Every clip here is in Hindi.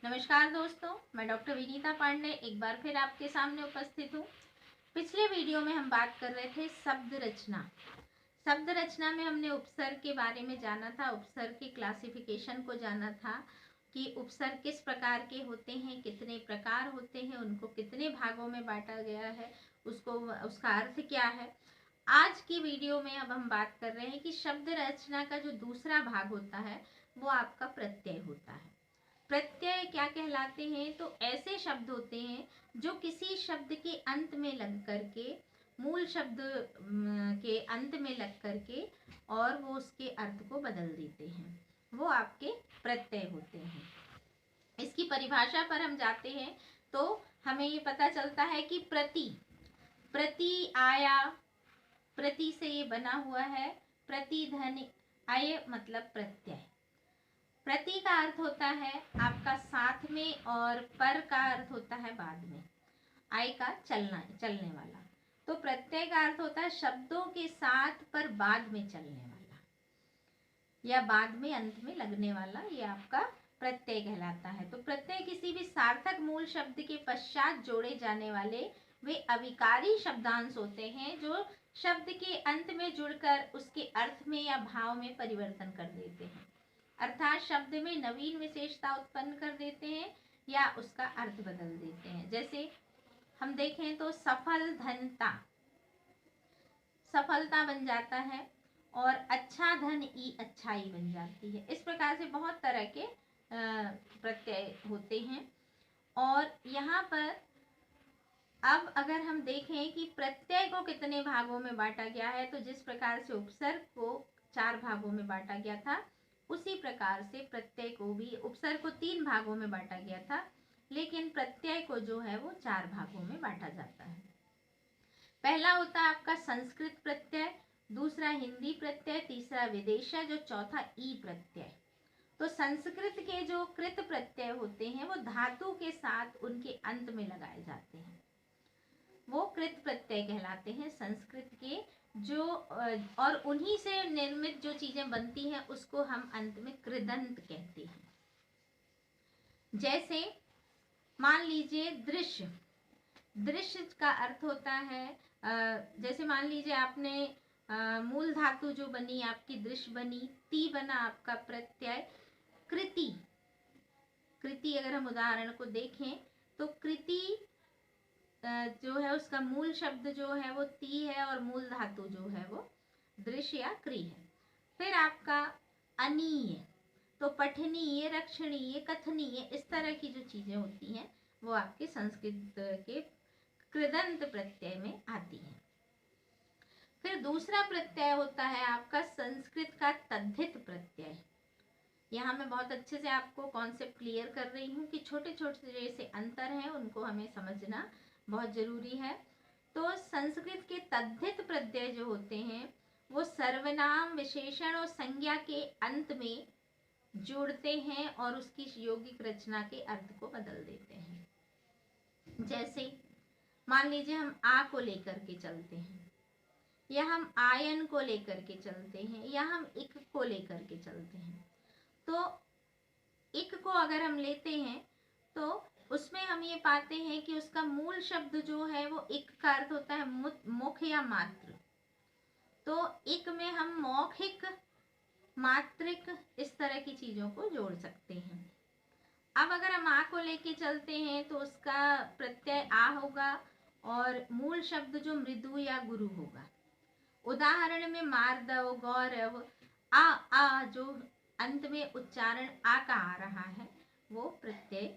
नमस्कार दोस्तों, मैं डॉक्टर विनीता पांडे एक बार फिर आपके सामने उपस्थित हूँ। पिछले वीडियो में हम बात कर रहे थे शब्द रचना। शब्द रचना में हमने उपसर्ग के बारे में जाना था, उपसर्ग के क्लासिफिकेशन को जाना था कि उपसर्ग किस प्रकार के होते हैं, कितने प्रकार होते हैं, उनको कितने भागों में बांटा गया है, उसका अर्थ क्या है। आज की वीडियो में अब हम बात कर रहे हैं कि शब्द रचना का जो दूसरा भाग होता है वो आपका प्रत्यय होता है। प्रत्यय क्या कहलाते हैं? तो ऐसे शब्द होते हैं जो किसी शब्द के अंत में लग करके, मूल शब्द के अंत में लग करके और वो उसके अर्थ को बदल देते हैं, वो आपके प्रत्यय होते हैं। इसकी परिभाषा पर हम जाते हैं तो हमें ये पता चलता है कि प्रति आया, प्रति से ये बना हुआ है, प्रतिधन आय मतलब प्रत्यय। प्रति का अर्थ होता है आपका साथ में और पर का अर्थ होता है बाद में, आय का चलने वाला। तो प्रत्यय का अर्थ होता है शब्दों के साथ पर बाद में चलने वाला या बाद में अंत में लगने वाला, ये आपका प्रत्यय कहलाता है। तो प्रत्यय किसी भी सार्थक मूल शब्द के पश्चात जोड़े जाने वाले वे अविकारी शब्दांश होते हैं जो शब्द के अंत में जुड़कर उसके अर्थ में या भाव में परिवर्तन कर देते हैं, अर्थात शब्द में नवीन विशेषता उत्पन्न कर देते हैं या उसका अर्थ बदल देते हैं। जैसे हम देखें तो सफल धनता, सफलता बन जाता है, और अच्छा धन ई अच्छाई बन जाती है। इस प्रकार से बहुत तरह के प्रत्यय होते हैं। और यहाँ पर अब अगर हम देखें कि प्रत्यय को कितने भागों में बांटा गया है, तो जिस प्रकार से उपसर्ग को 4 भागों में बांटा गया था, उसी प्रकार से प्रत्यय को भी, उपसर्ग को 3 भागों में बांटा गया था, लेकिन प्रत्यय को जो है वो 4 भागों में बांटा जाता है। पहला होता है आपका संस्कृत प्रत्यय, दूसरा हिंदी प्रत्यय, तीसरा विदेशज और चौथा ई प्रत्यय। तो संस्कृत के जो कृत प्रत्यय होते हैं वो धातु के साथ उनके अंत में लगाए जाते हैं, वो कृत प्रत्यय कहलाते हैं संस्कृत के। जो और उन्हीं से निर्मित जो चीजें बनती हैं उसको हम अंत में कृदंत कहते हैं। जैसे मान लीजिए दृश्य, दृश्य का अर्थ होता है जैसे मान लीजिए आपने मूल धातु जो बनी आपकी दृश्य बनी, ती बना आपका प्रत्यय कृति। कृति अगर हम उदाहरण को देखें तो कृति जो है उसका मूल शब्द जो है वो ती है और मूल धातु जो है वो दृश्य या क्री है। फिर आपका अनीय, तो पठनीय, रक्षणीय, कथनीय, इस तरह की जो चीजें होती हैं वो आपके संस्कृत के कृदंत प्रत्यय में आती हैं। फिर दूसरा प्रत्यय होता है आपका संस्कृत का तद्धित प्रत्यय। यहाँ मैं बहुत अच्छे से आपको कॉन्सेप्ट क्लियर कर रही हूँ कि छोटे छोटे जैसे अंतर हैं उनको हमें समझना बहुत जरूरी है। तो संस्कृत के तद्धित प्रत्यय जो होते हैं वो सर्वनाम, विशेषण और संज्ञा के अंत में जोड़ते हैं और उसकी यौगिक रचना के अर्थ को बदल देते हैं। जैसे मान लीजिए हम आ को लेकर के चलते हैं, या हम आयन को लेकर के चलते हैं, या हम इक को लेकर के चलते हैं। तो इक को अगर हम लेते हैं तो उसमें हम ये पाते हैं कि उसका मूल शब्द जो है वो इक का अर्थ होता है मुख या मात्र। तो इक में हम मौखिक, मात्रिक, इस तरह की चीजों को जोड़ सकते हैं। अब अगर हम आ को लेके चलते हैं तो उसका प्रत्यय आ होगा और मूल शब्द जो मृदु या गुरु होगा। उदाहरण में मार्दव, गौरव, आ जो अंत में उच्चारण आ का आ रहा है वो प्रत्यय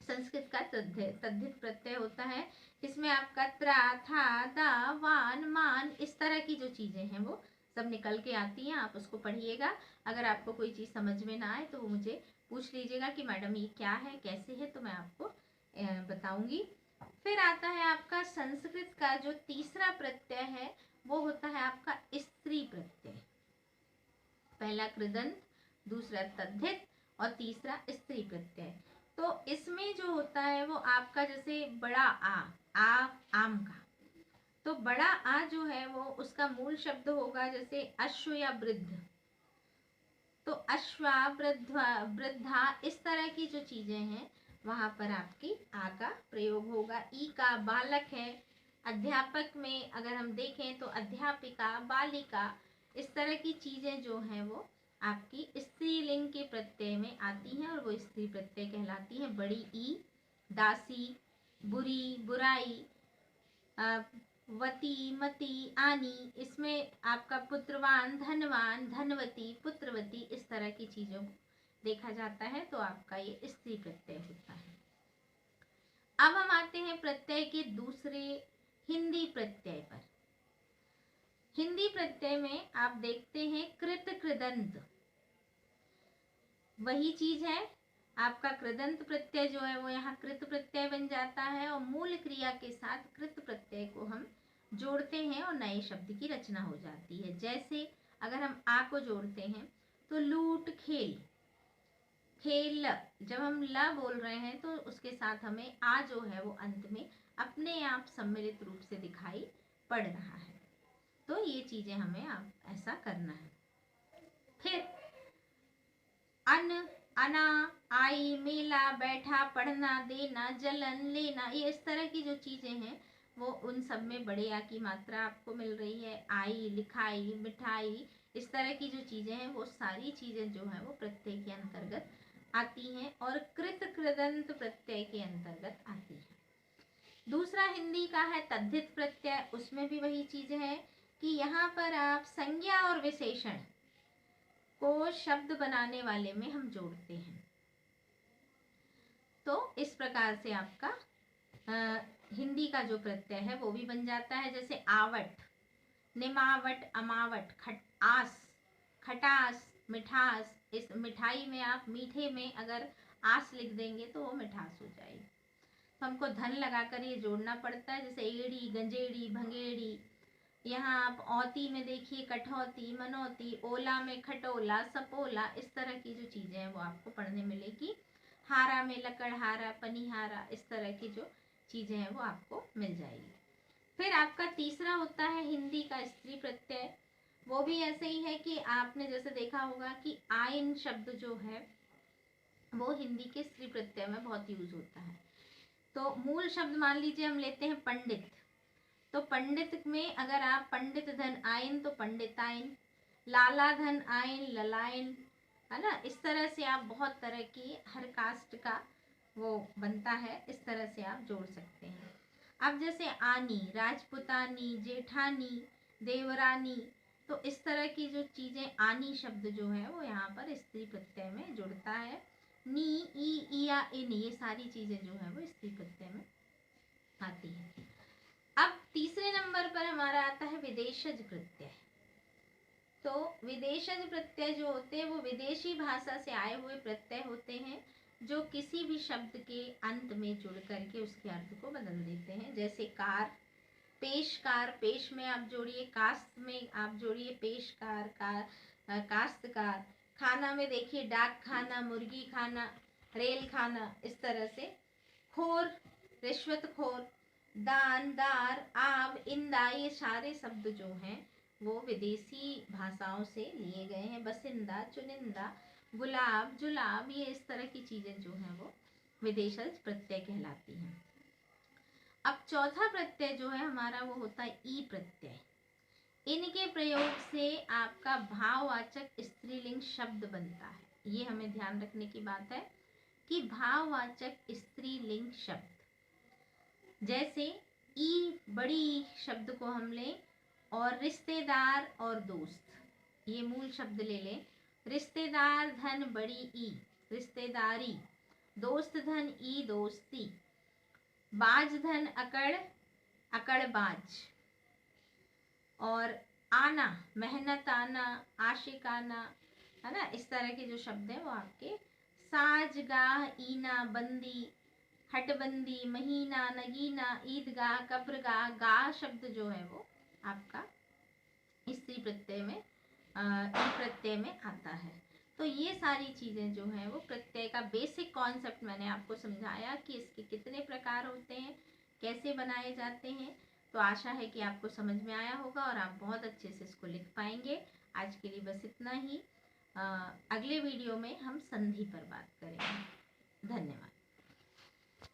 संस्कृत का तद्धित प्रत्यय होता है। इसमें आपका त्रा, था, दा, वान, मान, इस तरह की जो चीजें हैं वो सब निकल के आती हैं। आप उसको पढ़िएगा, अगर आपको कोई चीज समझ में ना आए तो वो मुझे पूछ लीजिएगा कि मैडम ये क्या है, कैसे है, तो मैं आपको बताऊंगी। फिर आता है आपका संस्कृत का जो तीसरा प्रत्यय है वो होता है आपका स्त्री प्रत्यय। पहला कृदंत, दूसरा तद्धित और तीसरा स्त्री प्रत्यय। तो इसमें जो होता है वो आपका जैसे बड़ा आ आम का, तो बड़ा आ जो है वो उसका मूल शब्द होगा जैसे अश्व या वृद्ध। तो अश्वा, वृद्धा, वृद्धा, इस तरह की जो चीजें हैं वहां पर आपकी आ का प्रयोग होगा। ई का बालक है, अध्यापक में अगर हम देखें तो अध्यापिका, बालिका, इस तरह की चीजें जो हैं वो आपकी स्त्रीलिंग के प्रत्यय में आती हैं और वो स्त्री प्रत्यय कहलाती हैं। बड़ी ई, दासी, बुरी, बुराई, वती, मती, आनी, इसमें आपका पुत्रवान, धनवान, धनवती, पुत्रवती, इस तरह की चीजों को देखा जाता है तो आपका ये स्त्री प्रत्यय होता है। अब हम आते हैं प्रत्यय के दूसरे हिंदी प्रत्यय पर। हिंदी प्रत्यय में आप देखते हैं कृत, कृदंत, वही चीज है। आपका कृदंत प्रत्यय जो है वो यहाँ कृत प्रत्यय बन जाता है और मूल क्रिया के साथ कृत प्रत्यय को हम जोड़ते हैं और नए शब्द की रचना हो जाती है। जैसे अगर हम आ को जोड़ते हैं तो लूट, खेल, खेल, जब हम ल बोल रहे हैं तो उसके साथ हमें आ जो है वो अंत में अपने आप सम्मिलित रूप से दिखाई पड़ रहा है। तो ये चीजें हमें आप ऐसा करना है। फिर अन, अना, आई, मेला, बैठा, पढ़ना, देना, जलन, लेना, ये इस तरह की जो चीजें हैं वो उन सब में बड़े आ की मात्रा आपको मिल रही है। आई, लिखाई, मिठाई, इस तरह की जो चीजें हैं वो सारी चीजें जो है वो प्रत्यय के अंतर्गत आती हैं और कृत, कृदंत प्रत्यय के अंतर्गत आती है। दूसरा हिंदी का है तद्धित प्रत्यय। उसमें भी वही चीज है कि यहाँ पर आप संज्ञा और विशेषण को शब्द बनाने वाले में हम जोड़ते हैं। तो इस प्रकार से आपका हिंदी का जो प्रत्यय है वो भी बन जाता है। जैसे आवट, निमावट, अमावट, खटास, खटास, मिठास, इस मिठाई में आप मीठे में अगर आस लिख देंगे तो वो मिठास हो जाएगी। तो हमको धन लगाकर ये जोड़ना पड़ता है। जैसे एड़ी, गंजेड़ी, भंगेड़ी, यहाँ आप औती में देखिए कठौती, मनौती, ओला में खटोला, सपोला, इस तरह की जो चीजें हैं वो आपको पढ़ने मिलेगी। हारा में लकड़हारा, पनिहारा, इस तरह की जो चीजें हैं वो आपको मिल जाएगी। फिर आपका तीसरा होता है हिंदी का स्त्री प्रत्यय। वो भी ऐसे ही है कि आपने जैसे देखा होगा कि आयन शब्द जो है वो हिंदी के स्त्री प्रत्यय में बहुत यूज होता है। तो मूल शब्द मान लीजिए हम लेते हैं पंडित, तो पंडित में अगर आप पंडित धन आयन तो पंडितायन, लाला धन आयन, ललायन, है ना। इस तरह से आप बहुत तरह की हर कास्ट का वो बनता है, इस तरह से आप जोड़ सकते हैं। अब जैसे आनी, राजपुतानी, जेठानी, देवरानी, तो इस तरह की जो चीजें आनी शब्द जो है वो यहाँ पर स्त्री प्रत्यय में जुड़ता है। नी, ई, इया, इन, ये सारी चीजें जो है वो स्त्री प्रत्यय में आती है। अब तीसरे नंबर पर हमारा आता है विदेशज प्रत्यय। तो विदेशज प्रत्यय जो होते हैं वो विदेशी भाषा से आए हुए प्रत्यय होते हैं जो किसी भी शब्द के अंत में जुड़ करके उसके अर्थ को बदल देते हैं। जैसे कार, पेशकार, पेश में आप जोड़िए, कास्त में आप जोड़िए पेशकार, कास्तकार। खाना में देखिए डाक खाना, मुर्गी खाना, रेल खाना, इस तरह से। खोर, रिश्वतखोर, दान, दार, आव, इंदा, ये सारे शब्द जो हैं वो विदेशी भाषाओं से लिए गए हैं। बसिंदा, चुनिंदा, गुलाब, जुलाब, ये इस तरह की चीजें जो हैं वो विदेशज प्रत्यय कहलाती हैं। अब चौथा प्रत्यय जो है हमारा वो होता है ई प्रत्यय। इनके प्रयोग से आपका भाववाचक स्त्रीलिंग शब्द बनता है। ये हमें ध्यान रखने की बात है कि भाववाचक स्त्रीलिंग शब्द, जैसे ई बड़ी शब्द को हम लें और रिश्तेदार और दोस्त, ये मूल शब्द ले लें। रिश्तेदार धन बड़ी ई, रिश्तेदारी। दोस्त धन ई, दोस्ती। बाज धन अकड़, अकड़बाज। और आना, मेहनत आना, आशिकाना, है ना। इस तरह के जो शब्द हैं वो आपके साजगाह, ईना, बंदी, हटबंदी, महीना, नगीना, ईदगाह, कब्रगाह, गाह शब्द जो है वो आपका स्त्री प्रत्यय में ई प्रत्यय में आता है। तो ये सारी चीजें जो हैं वो प्रत्यय का बेसिक कॉन्सेप्ट मैंने आपको समझाया कि इसके कितने प्रकार होते हैं, कैसे बनाए जाते हैं। तो आशा है कि आपको समझ में आया होगा और आप बहुत अच्छे से इसको लिख पाएंगे। आज के लिए बस इतना ही। अगले वीडियो में हम संधि पर बात करेंगे।